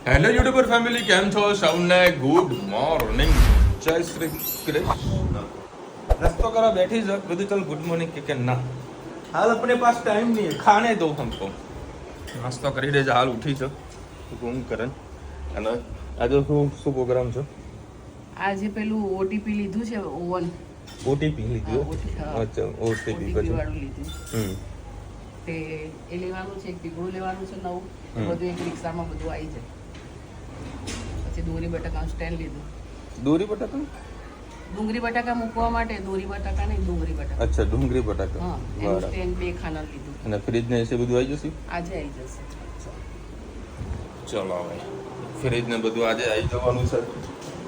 Hello YouTuber family, કેમ છો? સૌને ગુડ મોર્નિંગ, જય શ્રી કૃષ્ણ. नाश्तो करा बैठी सर बोले चल गुड मॉर्निंग के ना हाल अपने पास टाइम नहीं है खाने दो हमको नाश्तो કરી દે હાલ ઉઠી છે ઘૂમ કરન અને આજે શું પ્રોગ્રામ છે આજે પેલું ઓટીપી લીધું છે ઓવન ઓટીપી લીધું અચ્છા ઓટીપી વાળું લીધું તે એ લેવાનું છે એક ટીગડું લેવાનું છે નવું બધું એક રિક્ષામાં બધું આવી જાય પછી દોરી બટાકા સ્ટેન્ડ લીધું દોરી બટાકા ડુંગળી બટાકા મૂકવા માટે દોરી બટાકા નહીં ડુંગળી બટાકા અચ્છા ડુંગળી બટાકા હા એનું સ્ટેન્ડ બે ખાના લીધું અને ફ્રીજ ને એસે બધું આવી જશે આજે આવી જશે ચલો ભાઈ ફ્રીજ ને બધું આજે આવી જવાનું છે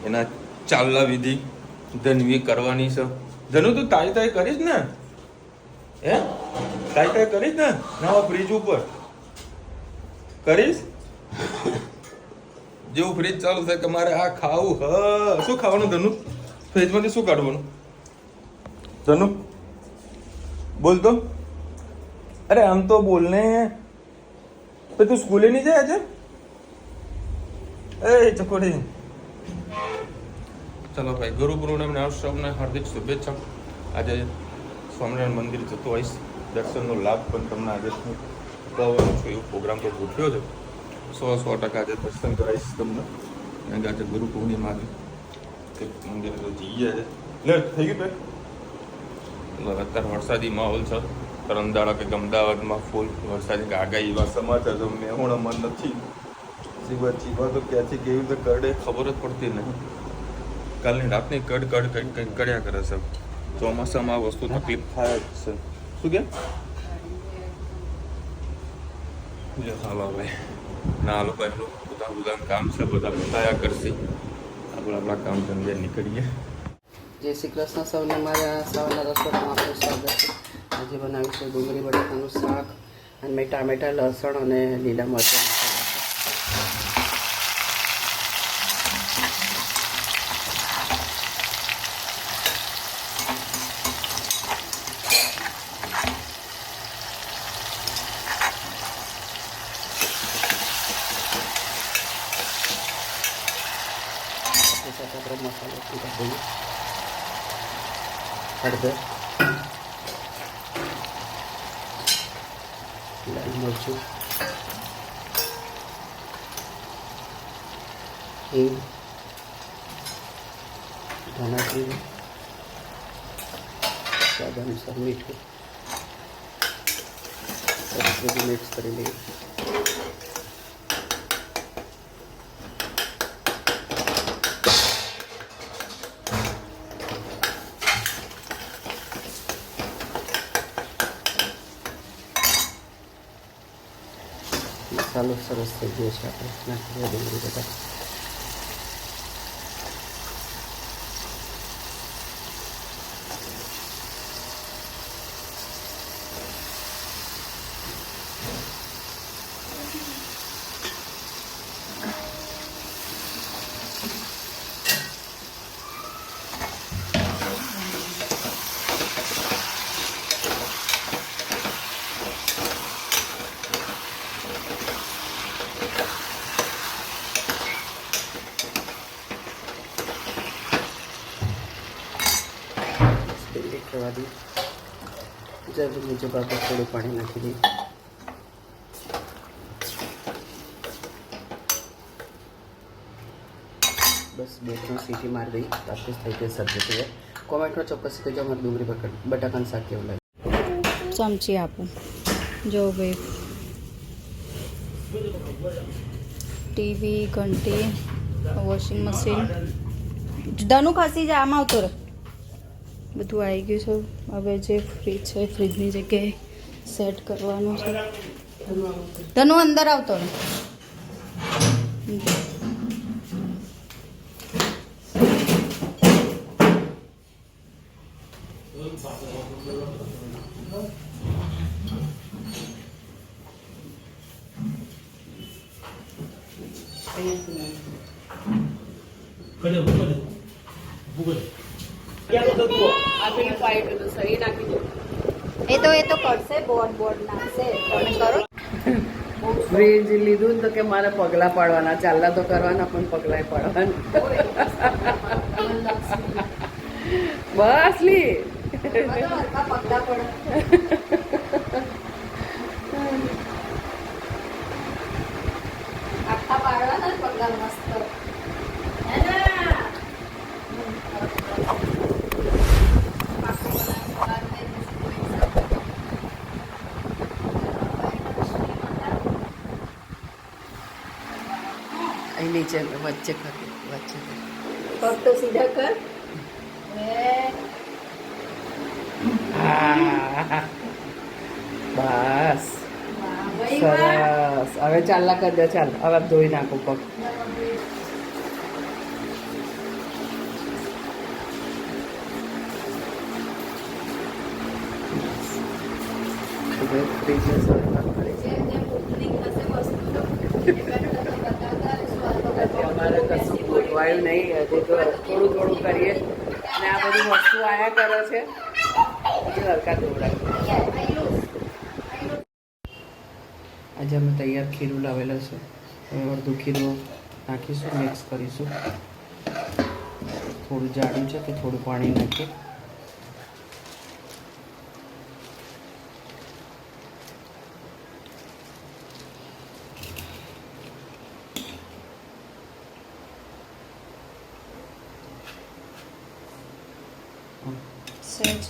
એના ચાલલા વિધિ ધનવી કરવાની છે ધનુ તું તાઈ તાઈ કરીશ ને હે તાઈ તાઈ કરીશ ને નવા ફ્રીજ ઉપર કરીશ જેવું ફ્રીજ ચાલુ થાય કે મારે આ ખાવું હ શું ખાવાનું ધનુ ફ્રીજમાંથી શું કાઢવાનું ધનુ બોલ તો અરે આમ તો બોલને તો તું સ્કૂલે નહીં જાય આજે એ ચકોડી ચલો ભાઈ ગુરુ પૂર્ણિમાના સૌને હાર્દિક શુભેચ્છા આજે સ્વામિનારાયણ મંદિર જતો હોઈશ દર્શનનો લાભ પણ તમને આજે હું અપાવવાનો છું એવો પ્રોગ્રામ પર ગોઠવ્યો છે 100% આજે દર્શન કરાવીશ તમને કારણ કે આજે ગુરુ પૂર્ણિમા છે મંદિર તો જઈએ છે લે થઈ ગયું ભાઈ અત્યારે વરસાદી માહોલ છે કરંદાળા કે અમદાવાદમાં ફૂલ વરસાદની આગાહી એવા સમાચાર તો મેહોણામાં નથી જીવા તો ક્યાંથી કેવી રીતે કરડે ખબર જ પડતી નહીં કાલની રાતની કડ કર્યા કરે છે ચોમાસામાં આ વસ્તુ તકલીફ થાય જ છે શું કે હાલો ભાઈ ના હાલો ભાઈ બધાનું કામ છે બધા બતાયા કરશે આપણે આપણા કામ ધંધે નીકળીએ જય શ્રી કૃષ્ણ સૌને મારા સવારના રસોડામાં આપણું સ્વાગત છે આજે બનાવીશું ડુંગળી બટાકાનું શાક અને મેં ટામેટા લસણ અને લીલા મરચાં આપણે મસાલો પીધા દઈએ હળદર લાલ મરચું હિંગ ધાણા જીરું સ્વાદ અનુસાર મીઠું સરસ બધું મિક્સ કરી લઈએ મસાલો સરસ થઈ ગયો છે આપણે નાખી દઈએ ડુંગળી બટાકા કરવા દઈએ જરૂર મુજબ આપણે થોડું પાણી નાખી દઈએ બસ 2-3 સીટી મારી દઈએ તાપસ થઈ ગઈ સબ્જી તૈયાર કોમેન્ટમાં ચોક્કસ કહેજો અમારે ડુંગળી બટાકાનું શાક કેવું લાગે ચમચી આપું જો ભાઈ ટીવી ઘંટી વોશિંગ મશીન ધનુ ખસી જાય આમાં આવતો રહે બધું આવી ગયું છે હવે જે ફ્રીજ છે ફ્રીજની જગ્યાએ સેટ કરવાનું છે ધનુ અંદર આવતો રહે એ તો કરશે બોર્ડ નાખશે તમે કરો ફ્રીજ લીધું ને તો કે મારે પગલાં પાડવાના, ચાલલા તો કરવાના પણ પગલાં પાડવાના. બસ લી આખા પાડવાના પગલા મસ્ત. અહીં નીચે વચ્ચે કરી વચ્ચે કરી. પગ તો સીધા કર. હા. બસ ભાઈ વાહ. સરસ. હવે ચાલલા કરી દે. ચાલ હવે ધોઈ નાખું પગ. ફ્રીજ જેમ જેમ ઓપનિંગ થશે વસ્તુનો, બતાવતા રહીશું. અમારે કશું ગોઠવાયું નહીં, હજી તો થોડું થોડું કરીએ ને આ બધી વસ્તુ આયા કરે છે. હજી હરકા દોડાય. આજે અમે તૈયાર ખીરું લાવેલો છે. હવે અડધું ખીરું નાખીશું, મિક્સ કરીશું. થોડું જાડું છે તો થોડું પાણી નાખીએ. સહેજ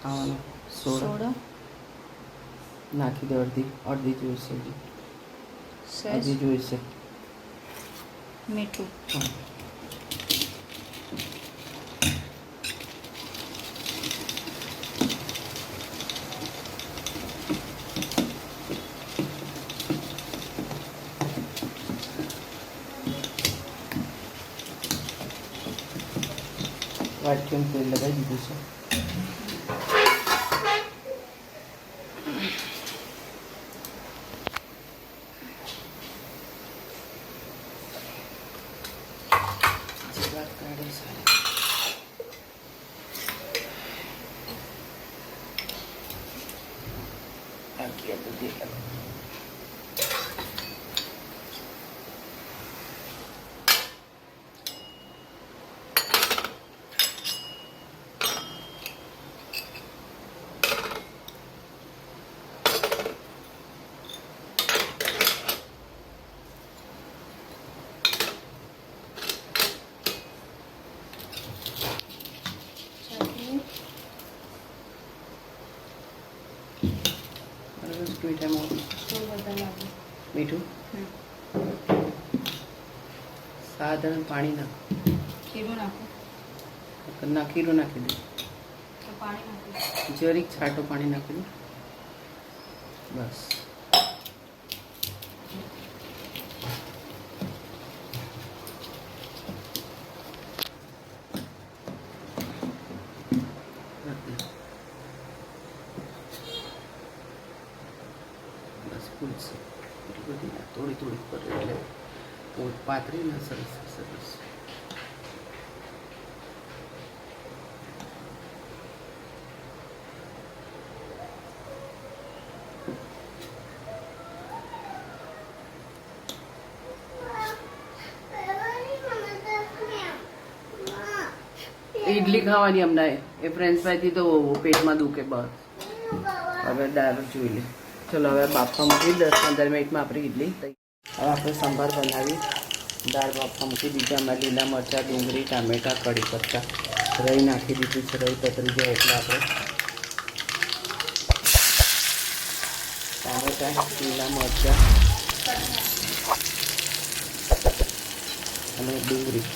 ખાવાનો સોડા સોડા, નાખી દે. અડધી જોઈશે, સહેજ હજી જોઈશે. મીઠું. હા. વાટકીમાં તેલ લગાવી દીધું છે. વાત કાઢી સારી. બાકી આ બધી મીઠું સાધારણ પાણી નાખ. ખીરું નાખું ખીરું નાખી દે. તો પાણી નાખું. જરીક છાંટો પાણી નાખી દે. બસ. બસ ફૂલશે. એટલી બધી ના, થોડી થોડી પર એટલે પોત પાતળી ના. સરસ સરસ. ઇડલી ખાવાની અમને એ ફ્રેન્ચ ફ્રાઈથી તો પેટમાં દુખે. બસ હવે દાળ જોઈ લે. ચલો હવે બાફવા મૂકી 10-15 મિનિટમાં આપણી ઇડલી તૈયાર. હવે આપણે સંભાર બનાવી. દાળ બાફવા મૂકી દીધા. એમાં લીલા મરચાં, ડુંગળી, ટામેટાં, કઢી પત્તા, રઈ નાખી દીધું છે. રઈ પતરી જાય એટલે આપણે ટામેટાં, લીલા મરચાં અને ડુંગળી.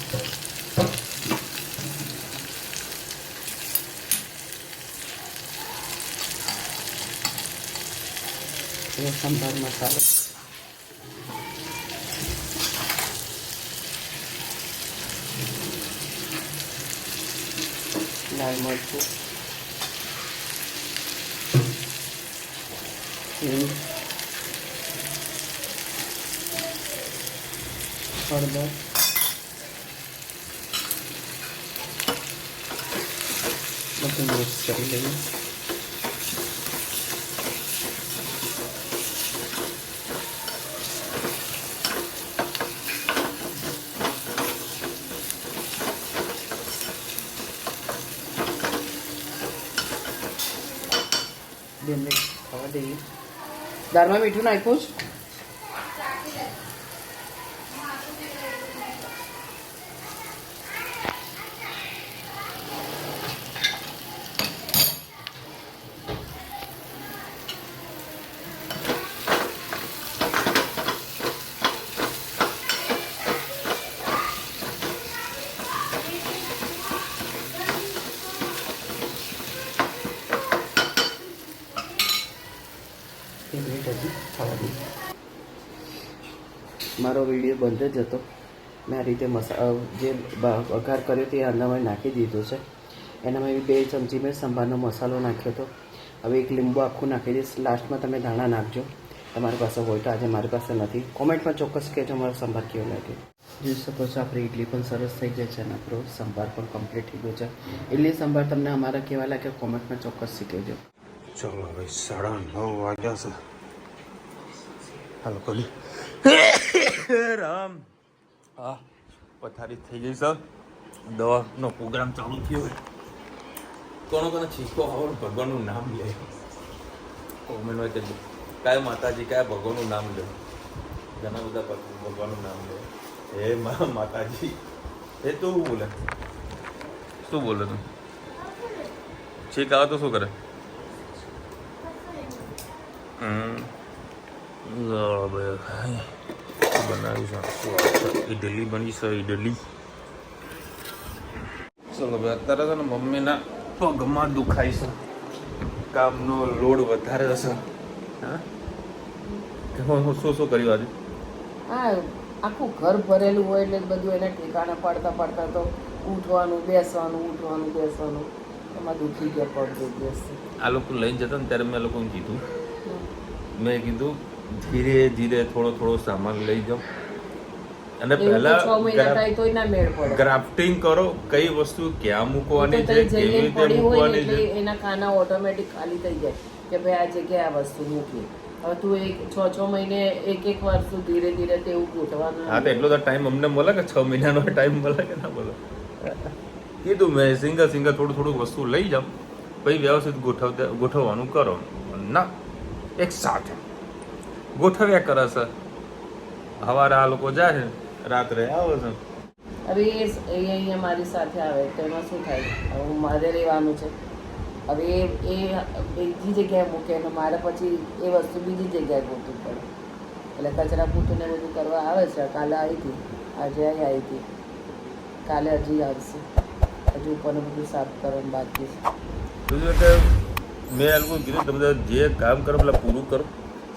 સંભાર મસાલો, લાલ મરચું, હિંગ, હળદર, બધું મિક્સ કરી લઈએ. 2 મિનિટ ખાવા દઈએ. દાળમાં મીઠું નાખ્યું જ. મારો વિડીયો બંધ જ હતો. મેં આ રીતે જે વઘાર કર્યો તે અંદામાં નાખી દીધો છે. એનામાં 2 ચમચી મેં સંભારનો મસાલો નાખ્યો હતો. હવે 1 લીંબુ આખું નાખી દઈશ. લાસ્ટમાં તમે ધાણા નાખજો, તમારી પાસે હોય તો. આજે મારી પાસે નથી. કોમેન્ટમાં ચોક્કસ કહેજો મારો સંભાર કેવો લાગે. જોઈ શકો છો આપણી ઇડલી પણ સરસ થઈ જાય છે અને આપણો સંભાર પણ કમ્પ્લીટ થઈ ગયો છે. ઇડલી સંભાર તમને અમારા કેવા લાગે કોમેન્ટમાં ચોક્કસ કહેજો. ચલો ભાઈ 9:30 વાગ્યા છે. હાલો કોલી રામ. હા પથારી થઈ ગઈ છે. દવાનો પ્રોગ્રામ ચાલુ થયો. કોનો કોને છીકો આવવાનું ભગવાનનું નામ લે કોમેન્ટમાં કહેજો. કયા માતાજી કયા ભગવાનનું નામ લે. ઘણા બધા ભગવાનનું નામ લે. હે માતાજી એ તો શું બોલે? શું બોલે તું? છીક આવે તો શું કરે? બનાવી ઇડલી બની છે. ઇડલી ચલો ભાઈ અત્યારે છે ને મમ્મીના પગમાં દુખાય છે. કામનો લોડ વધારે હશે. હા શું કર્યું આજે? હા, આખું ઘર ભરેલું હોય એટલે બધું એને ઠેકાણે પડતા તો ઉઠવાનું બેસવાનું એમાં દુખી ગયા પગ બેસશે. આ લોકો લઈને જતા ને ત્યારે મેં લોકોને કીધું ધીરે ધીરે થોડો સામાન લઈ જાઓ અને પહેલા 6 મહિના થાય તોય ના મેળ પડે. ગ્રાફ્ટિંગ કરો. કઈ વસ્તુ ક્યાં મૂકવાની છે, કેવી રીતે મૂકવાની છે. એના ખાના ઓટોમેટિક ખાલી થઈ જાય કે ભાઈ આ જગ્યાએ આ વસ્તુ મૂકીએ. હવે તું 6 મહિને એક વાર ધીરે ધીરે તેવું ગોઠવાનું. હા તો એટલો તો ટાઈમ અમને મળે કે 6 મહિનાનો ટાઈમ મળે કે ના મળે? કીધું મેં સિંગલ થોડું વસ્તુ લઈ જાઓ પછી વ્યવસ્થિત ગોઠવવાનું કરો. ના એક સાથે ગોઠવ્યા કરે છે. સવારે આ લોકો જાય છે, રાત્રે આવે છે. હવે એ અહીંયા મારી સાથે આવે તો એમાં શું થાય? હવે મારે રહેવાનું છે. હવે એ બીજી જગ્યાએ મૂકે ને મારે પછી એ વસ્તુ બીજી જગ્યાએ ગોતવું પડે. એટલે કચરા પૂતું ને બધું કરવા આવે છે. કાલે આવી હતી, આજે આવી હતી, કાલે હજી આવશે. હજુ ઉપરનું બધું સાફ કરવાનું બાકી છે. મેં એ લોકો કીધું તમે જે કામ કરો પેલા પૂરું કરો.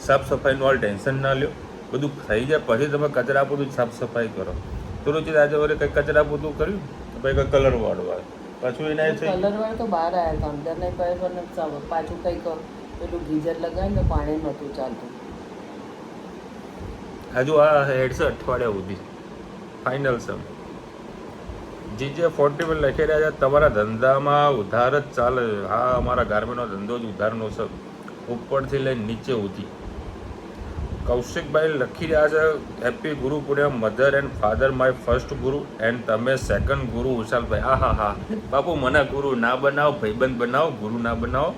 સાફ સફાઈનું હાલ ટેન્શન ના લ્યો. બધું થઈ જાય પછી તમે કચરા પોતું સાફ સફાઈ કરો. તો રોજ આજે વરે કંઈક કચરા પોતું કર્યું પછી કંઈક કલર વાળવા પાછું એને કલર વાળા તો બહાર આવ્યા હતા. અંદર નહીં પણ પાછું કંઈક પેલું ગીઝર લગાવીને તો પાણી નહોતું ચાલતું. હજુ આ હેડશે અઠવાડિયા સુધી ફાઇનલ છે. જે 40 પર લખી રહ્યા છે તમારા ધંધામાં ઉધાર જ ચાલે. હા અમારા ગાર્મેન્ટનો ધંધો જ ઉધારનો છે, ઉપરથી લઈને નીચે સુધી. કૌશિકભાઈ લખી રહ્યા છે happy Guru Purnima mother and father my first guru and તમે સેકન્ડ ગુરુ વિશાલભાઈ. હા બાપુ મને ગુરુ ના બનાવો, ભાઈબંધ બનાવો, ગુરુ ના બનાવો.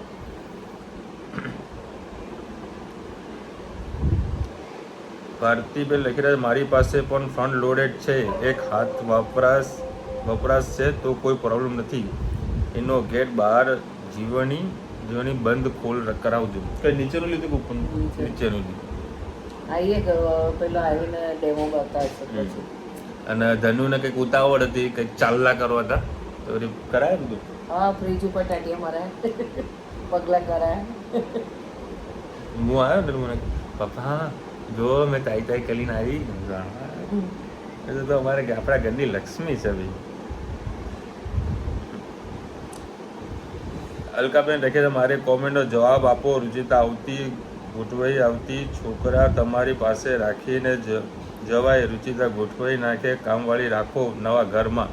ભારતીબેન લખી રહ્યા છે મારી પાસે પણ ફંડ લોડેડ છે. એક હાથ વપરાશ છે તો કોઈ પ્રોબ્લેમ નથી. એનો ગેટ બહાર જીવની બંધ ખોલ કરાવજો. કઈ નીચેનું લીધું કે ઉપરનું? નીચેનું લીધું. આવીએ પેલો આવીને ડેમો બતાવશે પછી. અને ધનુને કંઈક ઉતાવળ હતી, કંઈક ચાલલા કરવા હતા તો કરાય બધું. હા ફ્રીજ ઉપર ટાટિયા મરાય, પગલા કરાય. હું આવ્યો ને મને પપ્પા જો મેં તાઈ કરીને આવી. એ તો અમારે આપણા ઘરની લક્ષ્મી છે ભાઈ. અલકાબેન લખે છે મારે કોમેન્ટનો જવાબ આપો. રુચિતા ગોઠવાઈ આવતી છોકરા તમારી પાસે રાખીને જવાય. રુચિતા ગોઠવાઈ નાખે. કામવાળી રાખો નવા ઘરમાં.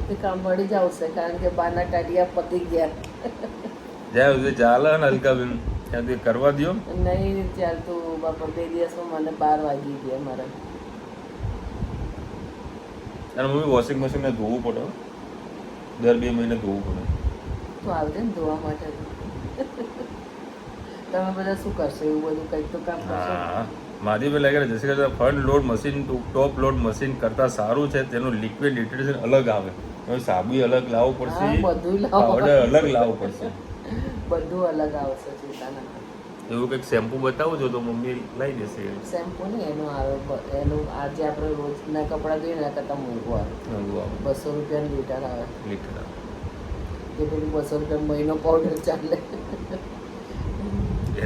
તે કામવાળી જ આવશે કારણ કે બાના ટાટિયા પતી ગયા. જ્યાં સુધી ચાલે ને અલકાબેન ત્યાં સુધી કરવા દો. નહીં ચાલતું બાપા. 2 દિવસમાં મને 12 વાગી ગયા મારા. અને મમ્મી વોશિંગ મશીનને ધોવું પડે. દર 2 મહિને ધોવું પડે. તો આવજે ને ધોવા માટે. તમે બધા શું કરશો એવું બધું કંઈક તો કામ કરશો. હા માધીભાઈ લાગે જશે કે ફ્રન્ટ લોડ મશીન ટોપ લોડ મશીન કરતાં સારું છે, તેનું લિક્વિડ ડિટર્જન્ટ અલગ આવે, હવે સાબુ અલગ લાવવું પડશે, હા, બધું લાવો. પાવડર અલગ લાવવું પડશે. બધું અલગ આવશે, ચિંતા ના કરો. એવું કંઈક શેમ્પુ બતાવું છો તો મમ્મી લઈ દેશે. શેમ્પુ નહીં એનું આવે એનું આજે આપણે રોજના કપડાં ધોઈએ ને કરતાં મોંઘું આવે, 200 રૂપિયાનું લીટર આવે. લીટર જે પેલું 200 રૂપિયા મહિનો પાવડર ચાલે.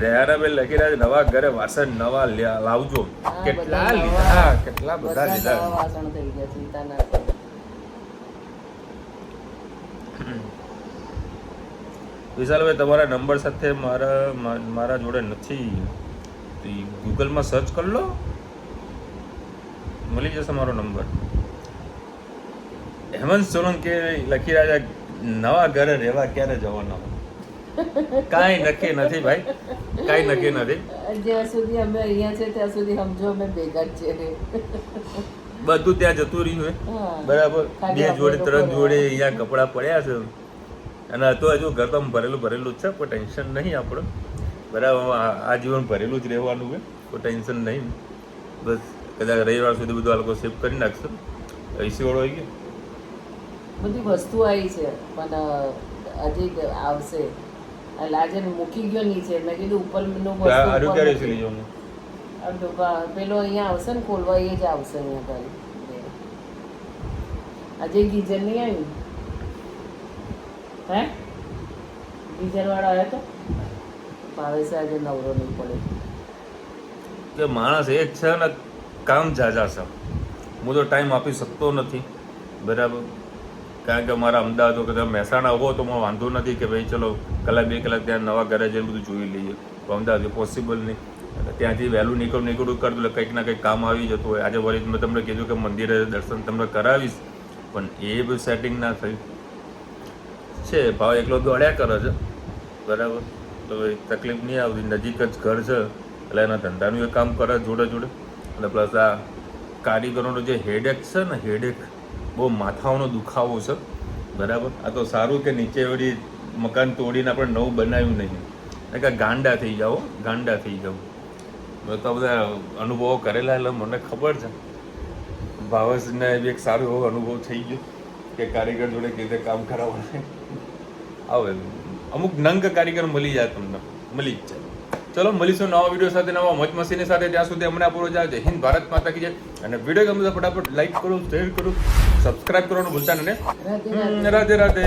રેહાનાબેન લખી રહ્યા છે નવા ઘરે વાસણ નવા લાવજો. હા, કેટલા બધા લીધા, નવા. કેટલા બધા બધા લીધા. નવા વાસણ થઈ ગયા, ચિંતા ના કરો. વિશાલભાઈ તમારા નંબર સાથે મારા જોડે નથી, તો ગૂગલમાં સર્ચ કરી લો, મળી જશે મારો નંબર. હેમંત સોલંકી લખી રહ્યા છે નવા ઘરે રહેવા ક્યારે જવાના? કાંઈ નક્કી નથી ભાઈ, કાંઈ નક્કી નથી. જ્યાં સુધી અમે અહીંયા છે ત્યાં સુધી સમજો અમે ભેગા જ છીએ. બધું ત્યાં જતું રહ્યું હોય હા. બરાબર. ખાલી 2 જોડે આપણે 3 લોકો જોડે અહીંયા કપડાં પડ્યા છે, અને તો હજુ ઘર તો ભરેલું જ છે, કોઈ ટેન્શન નહીં આપણે. બરાબર, આ જીવન ભરેલું જ રહેવાનું હોય, કોઈ ટેન્શન નહીં. બસ કદાચ રવિવાર સુધી બધું આ લોકો શિફ્ટ કરી નાખશે. એસી વાળો આવી ગયો, બધી વસ્તુ આવી છે પણ હજી આવશે. એટલે આજે મૂકી ગયો નીચે, મેં કીધું ઉપરનું વસ્તુ આરું ઉપર ક્યારે મૂકી. એસી લઈ જવાનું? પેલો અહીંયા આવશે ને ખોલવા, એ જ આવશે અહીંયા ઘરે. આજે ગીઝર નહીં આવ્યું હે? ગીઝર વાળો આવ્યો તો ભાવેશ આજે નવરો નહીં પડે. કે માણસ એક છે ને કામ ઝાઝા છે, હું તો ટાઈમ આપી શકતો નથી. બરાબર, કારણ કે મારા અમદાવાદ કે મહેસાણા હો તો મને વાંધો નથી કે ભાઈ ચલો કલાક 2 કલાક ત્યાં નવા ઘરે જઈને બધું જોઈ લઈએ. તો અમદાવાદ પોસિબલ નહીં, ત્યાંથી વહેલું નીકળું કર દઉં, કંઈક ના કંઈક કામ આવી જતું હોય. આજે વળી મેં તમને કીધું કે મંદિરે દર્શન તમને કરાવીશ, પણ એ બધું સેટિંગ ના થયું છે. ભાવ એકલો દોડ્યા કરે છે, બરાબર, તો તકલીફ નહીં આવતી, નજીક જ ઘર છે એટલે એના ધંધાનું એ કામ કરે જોડે જોડે. અને પ્લસ આ કારીગરોનો જે હેડેક છે ને, હેડેક બહુ માથાઓનો દુખાવો છે. બરાબર, આ તો સારું કે નીચે વળી મકાન તોડીને આપણે નવું બનાવ્યું નહીં, કે ગાંડા થઈ જાઓ. મેં તો બધા અનુભવો કરેલા એટલે મને ખબર છે. ભાવેશને બી એક સારો એવો અનુભવ થઈ ગયો કે કારીગર જોડે કેવી રીતે કામ કરાવવાનું. આવે અમુક નંગ કારીગર મળી જાય, તમને મળી જ જાય. ચલો મળીશું નવા વિડીયો સાથે, નવા મોજ મસ્તીની સાથે. ત્યાં સુધી હમણાં પૂરો જાય. જય હિન્દ, ભારત માતા કી જય. અને વિડીયો ગમે તો ફટાફટ લાઈક કરો, શેર કરો, સબસ્ક્રાઇબ કરવાનું ભૂલતા નહીં. રાધે રાધે.